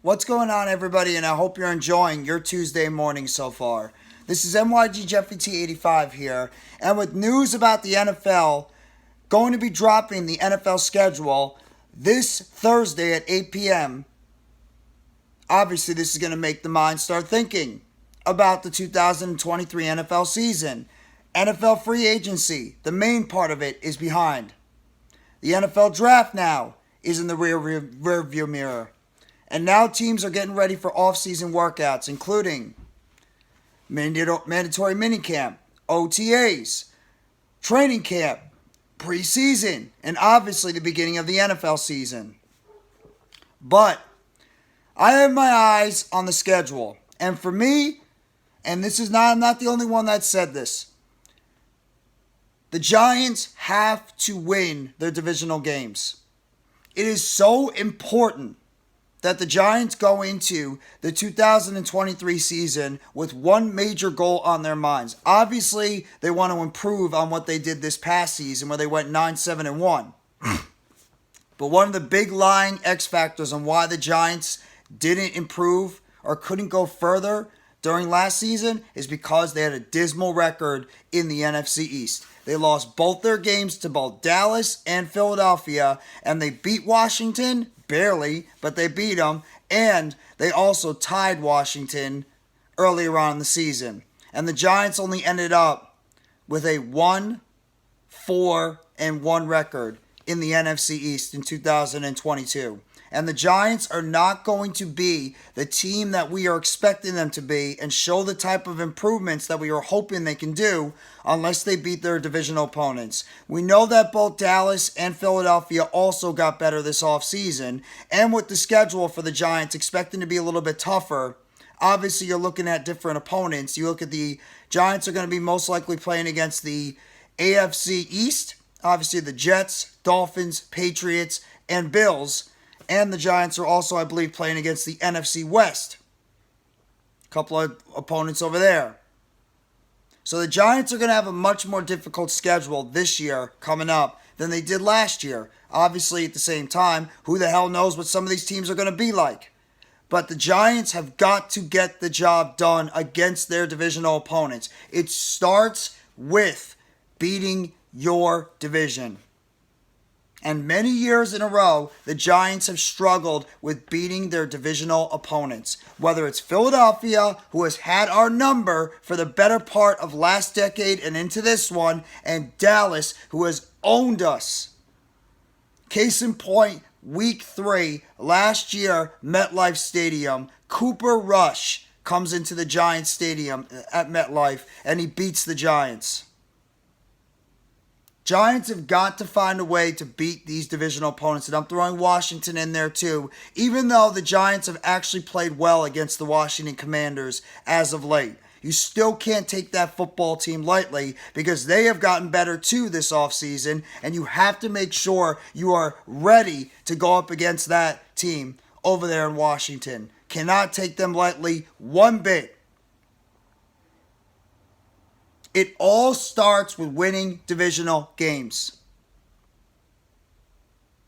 What's going on, everybody? And I hope you're enjoying your Tuesday morning so far. This is NYG Jeffy T85 here, and with news about the NFL going to be dropping the NFL schedule this Thursday at 8 p.m., obviously this is going to make the mind start thinking about the 2023 NFL season. NFL free agency, the main part of it, is behind. The NFL draft now is in the rear view mirror. And now teams are getting ready for off-season workouts, including mandatory minicamp, OTAs, training camp, preseason, and obviously the beginning of the NFL season. But I have my eyes on the schedule. And for me, and I'm not the only one that said this, the Giants have to win their divisional games. It is so important that the Giants go into the 2023 season with one major goal on their minds. Obviously, they want to improve on what they did this past season where they went 9-7-1. But one of the big lying X factors on why the Giants didn't improve or couldn't go further during last season is because they had a dismal record in the NFC East. They lost both their games to both Dallas and Philadelphia, and they beat Washington, barely, but they beat them, and they also tied Washington earlier on in the season. And the Giants only ended up with a 1-4-1 record in the NFC East in 2022. And the Giants are not going to be the team that we are expecting them to be and show the type of improvements that we are hoping they can do unless they beat their divisional opponents. We know that both Dallas and Philadelphia also got better this offseason. And with the schedule for the Giants expecting to be a little bit tougher, obviously you're looking at different opponents. You look at the Giants are going to be most likely playing against the AFC East. Obviously the Jets, Dolphins, Patriots, and Bills. And the Giants are also, I believe, playing against the NFC West. A couple of opponents over there. So the Giants are going to have a much more difficult schedule this year coming up than they did last year. Obviously, at the same time, who the hell knows what some of these teams are going to be like. But the Giants have got to get the job done against their divisional opponents. It starts with beating your division. And many years in a row, the Giants have struggled with beating their divisional opponents. Whether it's Philadelphia, who has had our number for the better part of last decade and into this one, and Dallas, who has owned us. Case in point, week 3, last year, MetLifeStadium, Cooper Rush comes into the Giants stadium at MetLife, and he beats the Giants. Giants have got to find a way to beat these divisional opponents, and I'm throwing Washington in there too, even though the Giants have actually played well against the Washington Commanders as of late. You still can't take that football team lightly because they have gotten better too this offseason, and you have to make sure you are ready to go up against that team over there in Washington. Cannot take them lightly one bit. It all starts with winning divisional games.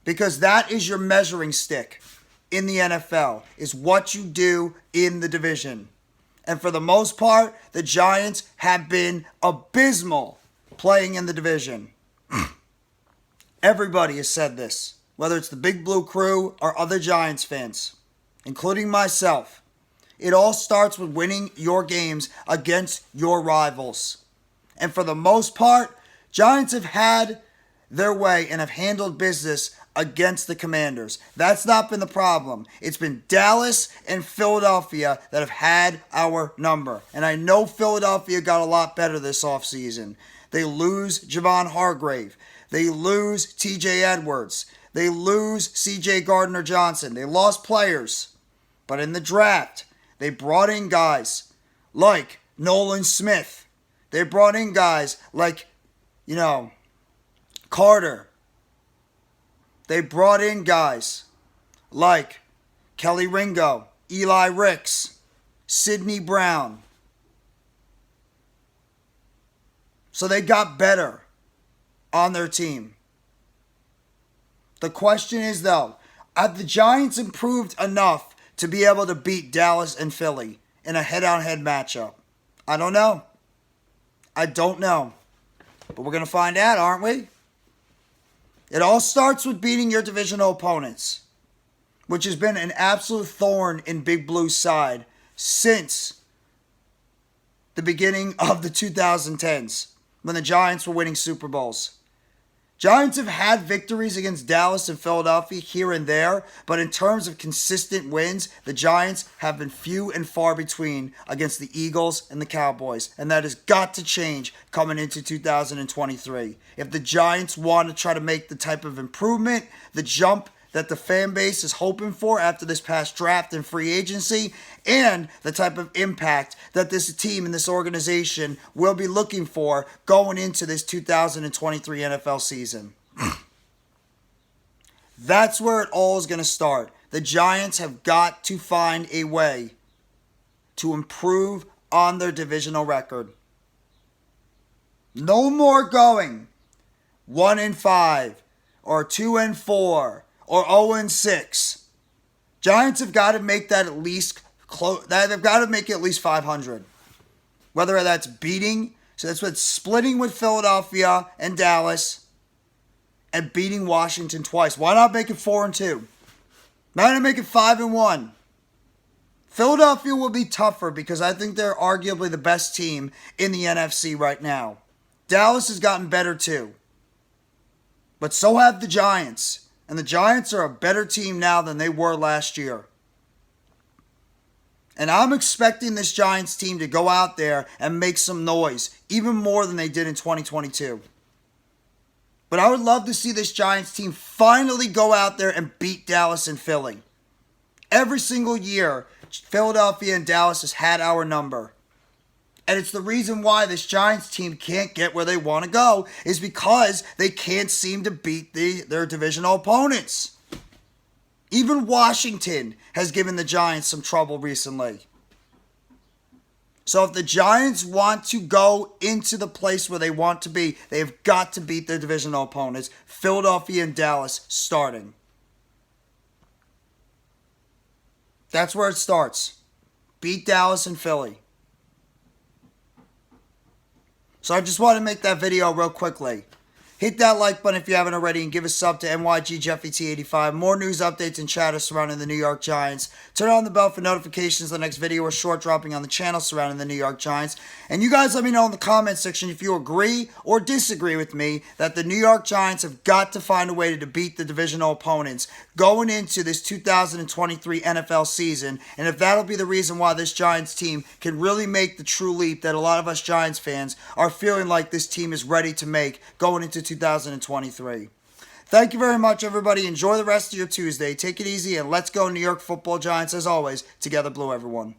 Because that is your measuring stick in the NFL, is what you do in the division. And for the most part, the Giants have been abysmal playing in the division. Everybody has said this, whether it's the BigBlue crew or other Giants fans, including myself. It all starts with winning your games against your rivals. And for the most part, Giants have had their way and have handled business against the Commanders. That's not been the problem. It's been Dallas and Philadelphia that have had our number. And I know Philadelphia got a lot better this offseason. They lose Javon Hargrave. They lose TJ Edwards. They lose CJ Gardner-Johnson. They lost players. But in the draft, they brought in guys like Nolan Smith. They brought in guys like, Carter. They brought in guys like Kelly Ringo, Eli Ricks, Sidney Brown. So they got better on their team. The question is, though, have the Giants improved enough to be able to beat Dallas and Philly in a head-on-head matchup? I don't know. I don't know. But we're going to find out, aren't we? It all starts with beating your divisional opponents, which has been an absolute thorn in Big Blue's side since the beginning of the 2010s when the Giants were winning Super Bowls. Giants have had victories against Dallas and Philadelphia here and there, but in terms of consistent wins, the Giants have been few and far between against the Eagles and the Cowboys, and that has got to change coming into 2023. If the Giants want to try to make the type of improvement, the jump that the fan base is hoping for after this past draft and free agency, and the type of impact that this team and this organization will be looking for going into this 2023 NFL season. That's where it all is going to start. The Giants have got to find a way to improve on their divisional record. No more going 1-5 or 2-4 or 0-6. Giants have got to make that at least close. They've got to make it at least 500. Whether that's beating, so that's what splitting with Philadelphia and Dallas, and beating Washington twice. Why not make it 4-2? Why not make it 5-1? Philadelphia will be tougher because I think they're arguably the best team in the NFC right now. Dallas has gotten better too, but so have the Giants. And the Giants are a better team now than they were last year. And I'm expecting this Giants team to go out there and make some noise, even more than they did in 2022. But I would love to see this Giants team finally go out there and beat Dallas and Philly. Every single year, Philadelphia and Dallas has had our number. And it's the reason why this Giants team can't get where they want to go is because they can't seem to beat their divisional opponents. Even Washington has given the Giants some trouble recently. So if the Giants want to go into the place where they want to be, they've got to beat their divisional opponents, Philadelphia and Dallas, starting. That's where it starts. Beat Dallas and Philly. So I just want to make that video real quickly. Hit that like button if you haven't already and give a sub to NYGJeffyT85. More news updates and chatter surrounding the New York Giants. Turn on the bell for notifications of the next video or short dropping on the channel surrounding the New York Giants. And you guys let me know in the comment section if you agree or disagree with me that the New York Giants have got to find a way to beat the divisional opponents going into this 2023 NFL season. And if that'll be the reason why this Giants team can really make the true leap that a lot of us Giants fans are feeling like this team is ready to make going into 2023. Thank you very much, everybody. Enjoy the rest of your Tuesday. Take it easy, and let's go New York Football Giants. As always, together blue, everyone.